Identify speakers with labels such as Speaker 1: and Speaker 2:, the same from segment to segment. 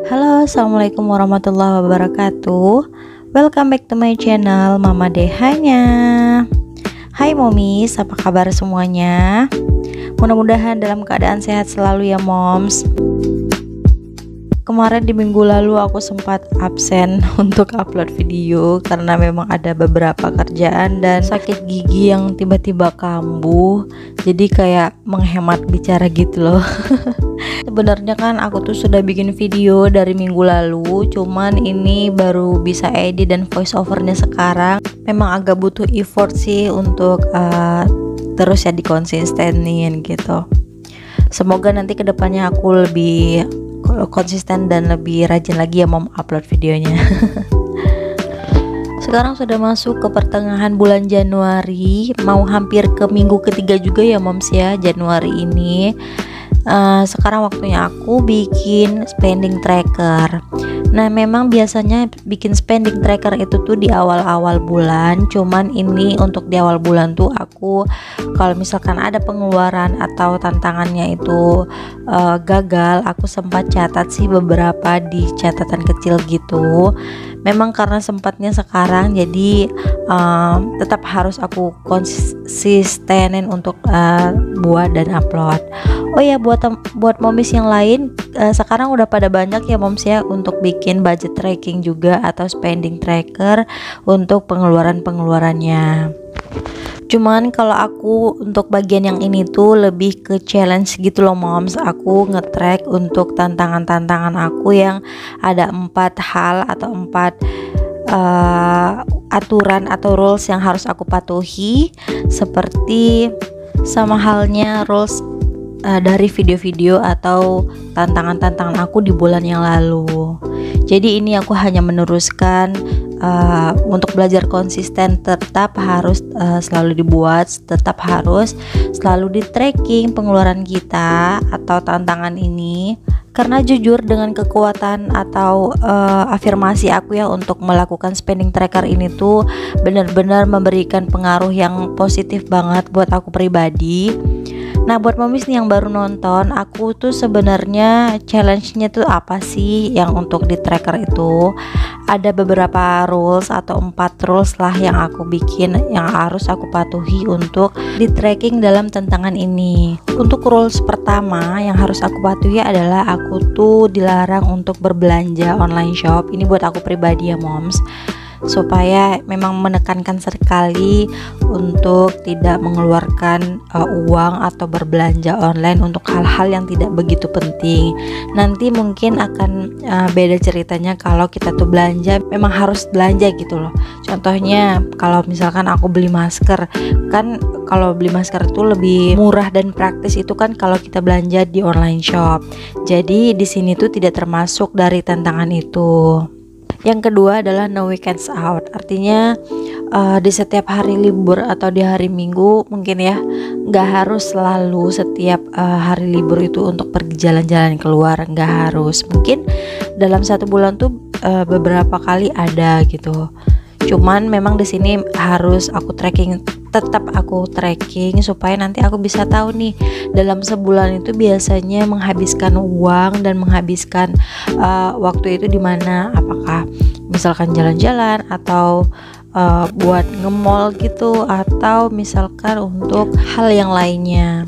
Speaker 1: Halo, assalamualaikum warahmatullahi wabarakatuh. Welcome back to my channel Mama Dehanya. Hai momis, apa kabar semuanya? Mudah-mudahan dalam keadaan sehat selalu ya moms. Kemarin di minggu lalu aku sempat absen untuk upload video karena memang ada beberapa kerjaan dan sakit gigi yang tiba-tiba kambuh. Jadi kayak menghemat bicara gitu loh. Sebenarnya kan aku tuh sudah bikin video dari minggu lalu, cuman ini baru bisa edit dan voice overnya sekarang. Memang agak butuh effort sih untuk terus ya dikonsistenin gitu. Semoga nanti kedepannya aku lebih konsisten dan lebih rajin lagi ya mom upload videonya. Sekarang sudah masuk ke pertengahan bulan Januari, mau hampir ke minggu ketiga juga ya moms ya Januari ini. Sekarang waktunya aku bikin spending tracker. Nah memang biasanya bikin spending tracker itu tuh di awal-awal bulan. Cuman ini untuk di awal bulan tuh aku kalau misalkan ada pengeluaran atau tantangannya itu gagal, aku sempat catat sih beberapa di catatan kecil gitu. Memang karena sempatnya sekarang jadi tetap harus aku konsistenin untuk buat dan upload. Oh ya buat momis yang lain sekarang udah pada banyak ya moms ya untuk bikin budget tracking juga atau spending tracker untuk pengeluarannya. Cuman kalau aku untuk bagian yang ini tuh lebih ke challenge gitu loh moms. Aku nge-track untuk tantangan-tantangan aku yang ada 4 hal atau 4 aturan atau rules yang harus aku patuhi, seperti sama halnya rules dari video-video atau tantangan-tantangan aku di bulan yang lalu. Jadi ini aku hanya meneruskan untuk belajar konsisten, tetap harus selalu dibuat, tetap harus selalu di tracking pengeluaran kita atau tantangan ini. Karena jujur dengan kekuatan atau afirmasi aku ya untuk melakukan spending tracker ini tuh benar-benar memberikan pengaruh yang positif banget buat aku pribadi. Nah buat momis nih yang baru nonton, aku tuh sebenarnya challenge-nya tuh apa sih yang untuk di tracker itu? Ada beberapa rules atau 4 rules lah yang aku bikin yang harus aku patuhi untuk di tracking dalam tantangan ini. Untuk rules pertama yang harus aku patuhi adalah aku tuh dilarang untuk berbelanja online shop. Ini buat aku pribadi ya moms, supaya memang menekankan sekali untuk tidak mengeluarkan uang atau berbelanja online untuk hal-hal yang tidak begitu penting. Nanti mungkin akan beda ceritanya kalau kita tuh belanja memang harus belanja gitu loh. Contohnya kalau misalkan aku beli masker, kan kalau beli masker itu lebih murah dan praktis itu kan kalau kita belanja di online shop. Jadi di sini tuh tidak termasuk dari tantangan itu. Yang kedua adalah no weekends out. Artinya di setiap hari libur atau di hari Minggu mungkin ya, nggak harus selalu setiap hari libur itu untuk pergi jalan-jalan keluar, nggak harus. Mungkin dalam satu bulan tuh beberapa kali ada gitu. Cuman memang di sini harus aku tracking, tetap aku tracking supaya nanti aku bisa tahu nih dalam sebulan itu biasanya menghabiskan uang dan menghabiskan waktu itu di mana, apakah misalkan jalan-jalan atau buat nge-mall gitu atau misalkan untuk hal yang lainnya.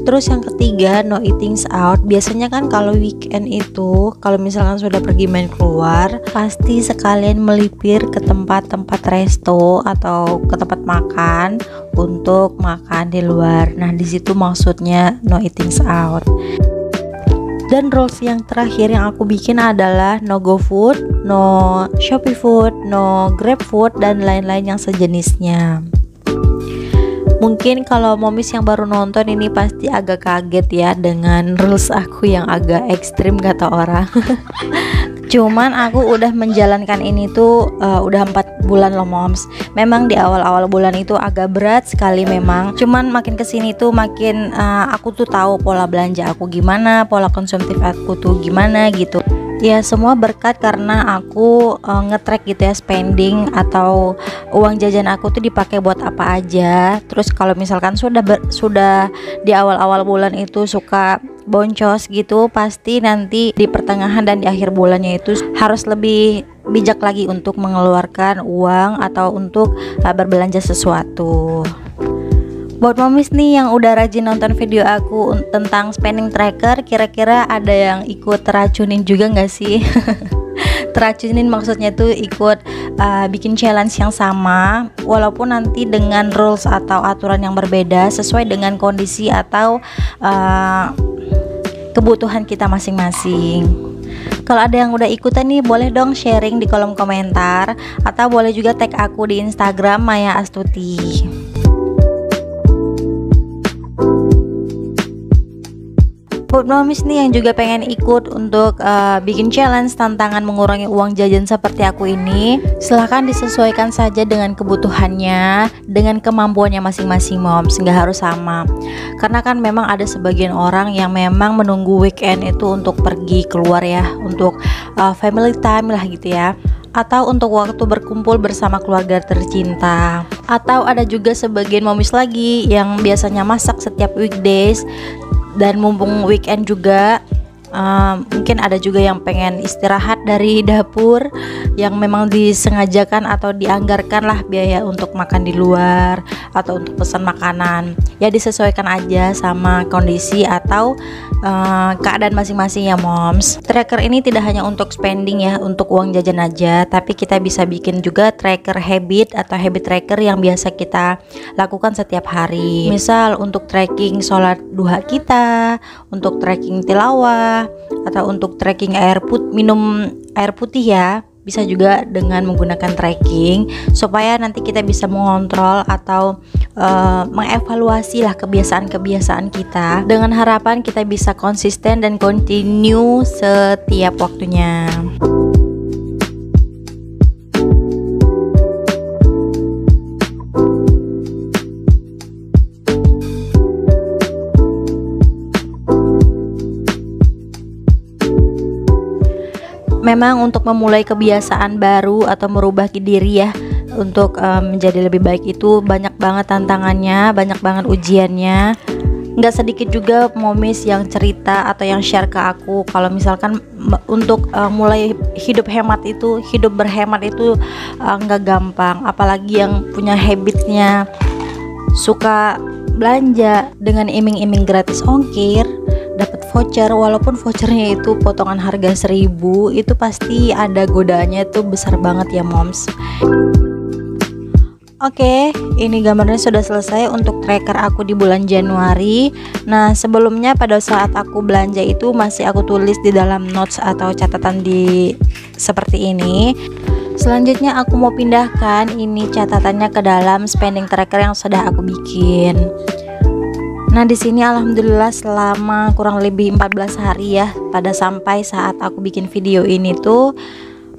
Speaker 1: Terus yang ketiga, no eating out. Biasanya kan kalau weekend itu, kalau misalkan sudah pergi main keluar, pasti sekalian melipir ke tempat-tempat resto atau ke tempat makan untuk makan di luar. Nah, di situ maksudnya no eating out. Dan rules yang terakhir yang aku bikin adalah no GoFood, no Shopee Food, no GrabFood, dan lain-lain yang sejenisnya. Mungkin kalau momis yang baru nonton ini pasti agak kaget ya dengan rules aku yang agak ekstrim kata orang. Cuman aku udah menjalankan ini tuh udah 4 bulan loh moms. Memang di awal-awal bulan itu agak berat sekali memang. Cuman makin kesini tuh makin aku tuh tahu pola belanja aku gimana, pola konsumtif aku tuh gimana gitu. Ya semua berkat karena aku nge-track gitu ya spending atau uang jajan aku tuh dipakai buat apa aja. Terus kalau misalkan sudah di awal-awal bulan itu suka boncos gitu, pasti nanti di pertengahan dan di akhir bulannya itu harus lebih bijak lagi untuk mengeluarkan uang atau untuk berbelanja sesuatu. Buat momis nih yang udah rajin nonton video aku tentang spending tracker, kira-kira ada yang ikut teracunin juga nggak sih? Teracunin maksudnya tuh ikut bikin challenge yang sama, walaupun nanti dengan rules atau aturan yang berbeda sesuai dengan kondisi atau kebutuhan kita masing-masing. Kalau ada yang udah ikutan nih, boleh dong sharing di kolom komentar, atau boleh juga tag aku di Instagram Maya Astuti. Buat momis nih yang juga pengen ikut untuk bikin challenge tantangan mengurangi uang jajan seperti aku ini, silahkan disesuaikan saja dengan kebutuhannya, dengan kemampuannya masing-masing moms, nggak harus sama. Karena kan memang ada sebagian orang yang memang menunggu weekend itu untuk pergi keluar ya, untuk family time lah gitu ya, atau untuk waktu berkumpul bersama keluarga tercinta. Atau ada juga sebagian momis lagi yang biasanya masak setiap weekdays, dan mumpung weekend juga, mungkin ada juga yang pengen istirahat dari dapur, yang memang disengajakan atau dianggarkan lah biaya untuk makan di luar atau untuk pesan makanan. Ya disesuaikan aja sama kondisi atau keadaan masing-masing ya moms. Tracker ini tidak hanya untuk spending ya, untuk uang jajan aja, tapi kita bisa bikin juga tracker habit atau habit tracker yang biasa kita lakukan setiap hari. Misal untuk tracking sholat duha kita, untuk tracking tilawah, atau untuk tracking minum air putih ya. Bisa juga dengan menggunakan tracking supaya nanti kita bisa mengontrol atau mengevaluasi lah kebiasaan-kebiasaan kita, dengan harapan kita bisa konsisten dan continue setiap waktunya. Memang untuk memulai kebiasaan baru atau merubah diri ya, untuk menjadi lebih baik itu banyak banget tantangannya, banyak banget ujiannya. Nggak sedikit juga momis yang cerita atau yang share ke aku kalau misalkan untuk mulai hidup berhemat itu nggak gampang, apalagi yang punya habitnya suka belanja dengan iming-iming gratis ongkir, dapat voucher, walaupun vouchernya itu potongan harga 1.000, itu pasti ada godaannya tuh besar banget ya moms. Oke, ini gambarnya sudah selesai untuk tracker aku di bulan Januari. Nah, sebelumnya pada saat aku belanja itu masih aku tulis di dalam notes atau catatan di seperti ini. Selanjutnya aku mau pindahkan ini catatannya ke dalam spending tracker yang sudah aku bikin. Nah, di sini alhamdulillah selama kurang lebih 14 hari ya, pada sampai saat aku bikin video ini tuh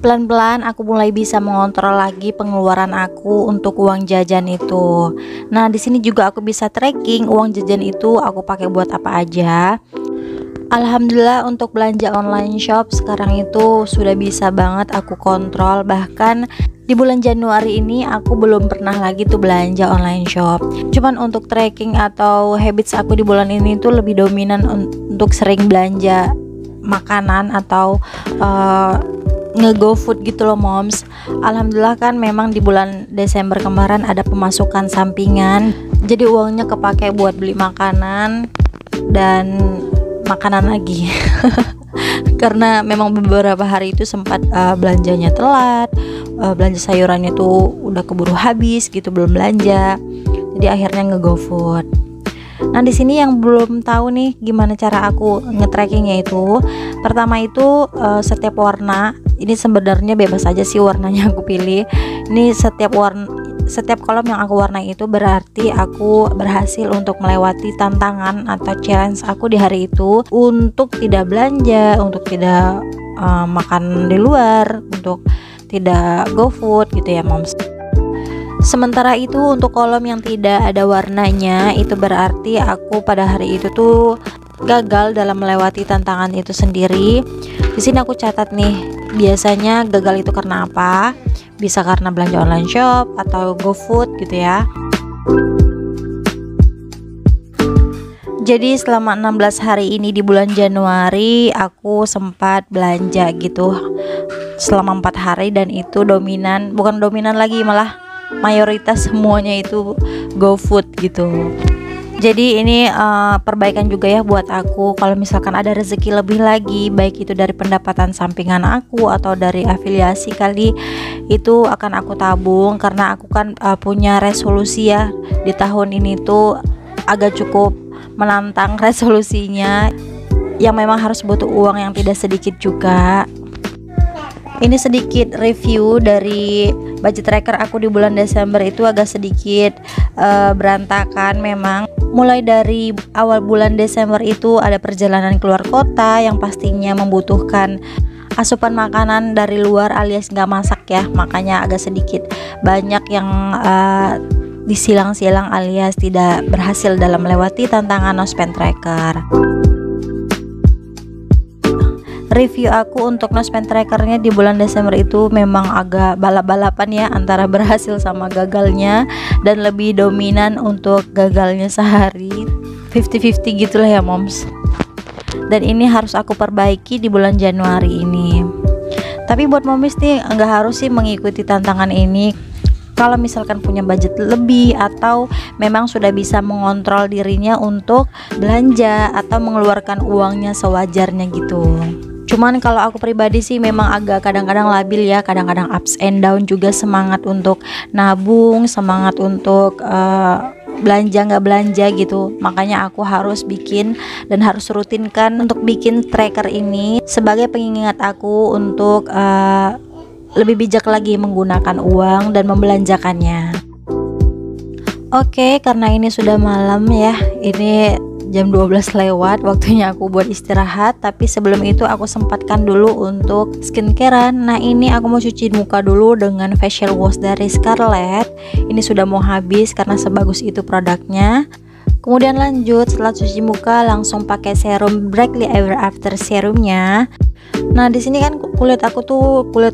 Speaker 1: pelan-pelan aku mulai bisa mengontrol lagi pengeluaran aku untuk uang jajan itu. Nah, di sini juga aku bisa tracking uang jajan itu aku pakai buat apa aja. Alhamdulillah untuk belanja online shop sekarang itu sudah bisa banget aku kontrol. Bahkan di bulan Januari ini aku belum pernah lagi tuh belanja online shop. Cuman untuk tracking atau habits aku di bulan ini tuh lebih dominan untuk sering belanja makanan atau nge-go food gitu loh moms. Alhamdulillah kan memang di bulan Desember kemarin ada pemasukan sampingan, jadi uangnya kepake buat beli makanan dan makanan lagi. Karena memang beberapa hari itu sempat belanjanya telat, belanja sayurannya tuh udah keburu habis gitu, belum belanja, jadi akhirnya nge-go food. Nah, di sini yang belum tahu nih gimana cara aku nge-trackingnya itu, pertama itu setiap warna, ini sebenarnya bebas aja sih warnanya aku pilih. Ini setiap kolom yang aku warnai itu berarti aku berhasil untuk melewati tantangan atau challenge aku di hari itu, untuk tidak belanja, untuk tidak makan di luar, untuk tidak go food gitu ya moms. Sementara itu untuk kolom yang tidak ada warnanya itu berarti aku pada hari itu tuh gagal dalam melewati tantangan itu sendiri. Di sini aku catat nih, biasanya gagal itu karena apa? Bisa karena belanja online shop atau GoFood gitu ya. Jadi selama 16 hari ini di bulan Januari aku sempat belanja gitu selama 4 hari, dan itu bukan dominan lagi, malah mayoritas semuanya itu GoFood gitu. Jadi ini perbaikan juga ya buat aku. Kalau misalkan ada rezeki lebih lagi, baik itu dari pendapatan sampingan aku atau dari afiliasi kali, itu akan aku tabung. Karena aku kan punya resolusi ya di tahun ini tuh agak cukup menantang resolusinya, yang memang harus butuh uang yang tidak sedikit juga. Ini sedikit review dari budget tracker aku di bulan Desember. Itu agak sedikit berantakan memang. Mulai dari awal bulan Desember itu ada perjalanan keluar kota yang pastinya membutuhkan asupan makanan dari luar alias nggak masak ya, makanya agak sedikit banyak yang disilang-silang alias tidak berhasil dalam melewati tantangan no spend tracker. Review aku untuk no spend trackernya di bulan Desember itu memang agak balap-balapan ya antara berhasil sama gagalnya, dan lebih dominan untuk gagalnya sehari, 50-50 gitulah ya moms. Dan ini harus aku perbaiki di bulan Januari ini. Tapi buat momis nih nggak harus sih mengikuti tantangan ini. Kalau misalkan punya budget lebih atau memang sudah bisa mengontrol dirinya untuk belanja atau mengeluarkan uangnya sewajarnya gitu. Cuman kalau aku pribadi sih memang agak kadang-kadang labil ya, kadang-kadang ups and down juga, semangat untuk nabung, semangat untuk belanja nggak belanja gitu. Makanya aku harus bikin dan harus rutinkan untuk bikin tracker ini sebagai pengingat aku untuk lebih bijak lagi menggunakan uang dan membelanjakannya. Oke, karena ini sudah malam ya, ini jam 12 lewat, waktunya aku buat istirahat. Tapi sebelum itu aku sempatkan dulu untuk skincarean. Nah ini aku mau cuci muka dulu dengan facial wash dari Scarlett. Ini sudah mau habis karena sebagus itu produknya. Kemudian lanjut setelah cuci muka langsung pakai serum Brightly Ever After serumnya. Nah di sini kan kulit aku tuh kulit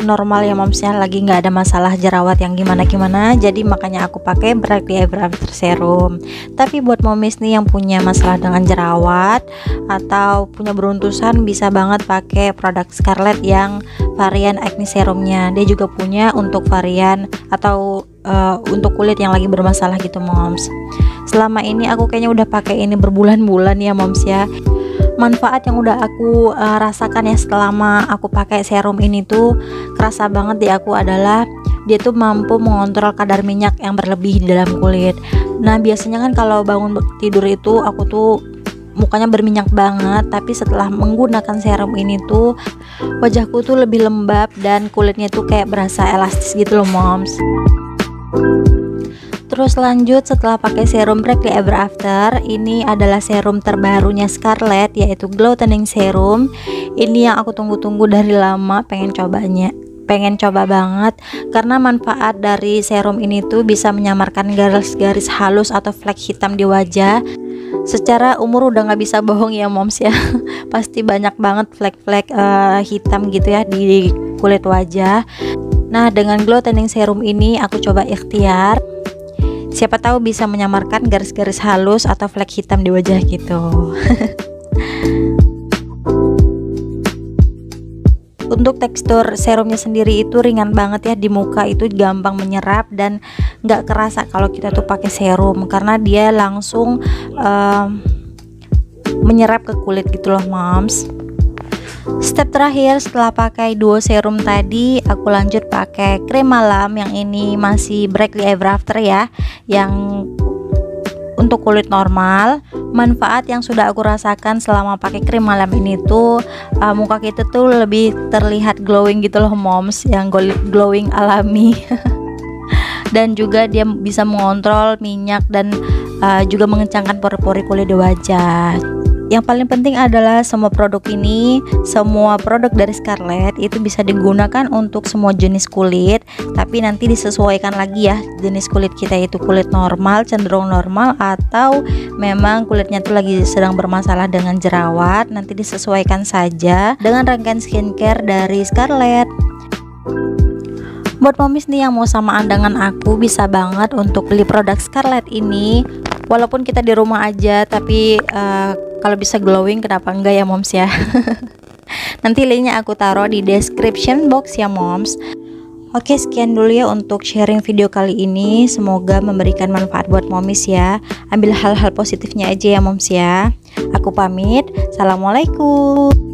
Speaker 1: normal ya momsnya, lagi nggak ada masalah jerawat yang gimana-gimana, jadi makanya aku pakai Brightly Ever After serum. Tapi buat momis nih yang punya masalah dengan jerawat atau punya beruntusan, bisa banget pakai produk Scarlett yang varian acne serumnya. Dia juga punya untuk varian atau untuk kulit yang lagi bermasalah gitu moms. Selama ini aku kayaknya udah pakai ini berbulan-bulan ya moms ya. Manfaat yang udah aku rasakan ya selama aku pakai serum ini tuh kerasa banget di aku adalah dia tuh mampu mengontrol kadar minyak yang berlebih di dalam kulit. Nah biasanya kan kalau bangun tidur itu aku tuh mukanya berminyak banget, tapi setelah menggunakan serum ini tuh wajahku tuh lebih lembab dan kulitnya tuh kayak berasa elastis gitu loh moms. Terus lanjut setelah pakai serum Brightly Ever After, ini adalah serum terbarunya Scarlett yaitu Glow Tanning Serum. Ini yang aku tunggu-tunggu dari lama, pengen coba banget karena manfaat dari serum ini tuh bisa menyamarkan garis-garis halus atau flek hitam di wajah. Secara umur udah nggak bisa bohong ya moms ya, pasti banyak banget flek-flek hitam gitu ya di kulit wajah. Nah dengan Glow Tanning Serum ini aku coba ikhtiar, siapa tahu bisa menyamarkan garis-garis halus atau flek hitam di wajah gitu. Untuk tekstur serumnya sendiri itu ringan banget ya, di muka itu gampang menyerap dan nggak kerasa kalau kita tuh pakai serum karena dia langsung menyerap ke kulit gitu loh moms. Step terakhir setelah pakai duo serum tadi, aku lanjut pakai krim malam yang ini masih Brightly Ever After ya, yang untuk kulit normal. Manfaat yang sudah aku rasakan selama pakai krim malam ini tuh muka kita tuh lebih terlihat glowing gitu loh moms, yang glowing alami. Dan juga dia bisa mengontrol minyak dan juga mengencangkan pori-pori kulit di wajah. Yang paling penting adalah semua produk dari Scarlett itu bisa digunakan untuk semua jenis kulit, tapi nanti disesuaikan lagi ya jenis kulit kita, itu kulit normal, cenderung normal, atau memang kulitnya tuh lagi sedang bermasalah dengan jerawat, nanti disesuaikan saja dengan rangkaian skincare dari Scarlett. Buat momis nih yang mau samaan dengan aku, bisa banget untuk beli produk Scarlett ini. walaupun kita di rumah aja, tapi kalau bisa glowing kenapa enggak ya moms ya. Nanti linknya aku taruh di description box ya moms. Oke, sekian dulu ya untuk sharing video kali ini. Semoga memberikan manfaat buat momis ya. Ambil hal-hal positifnya aja ya moms ya. Aku pamit. Assalamualaikum.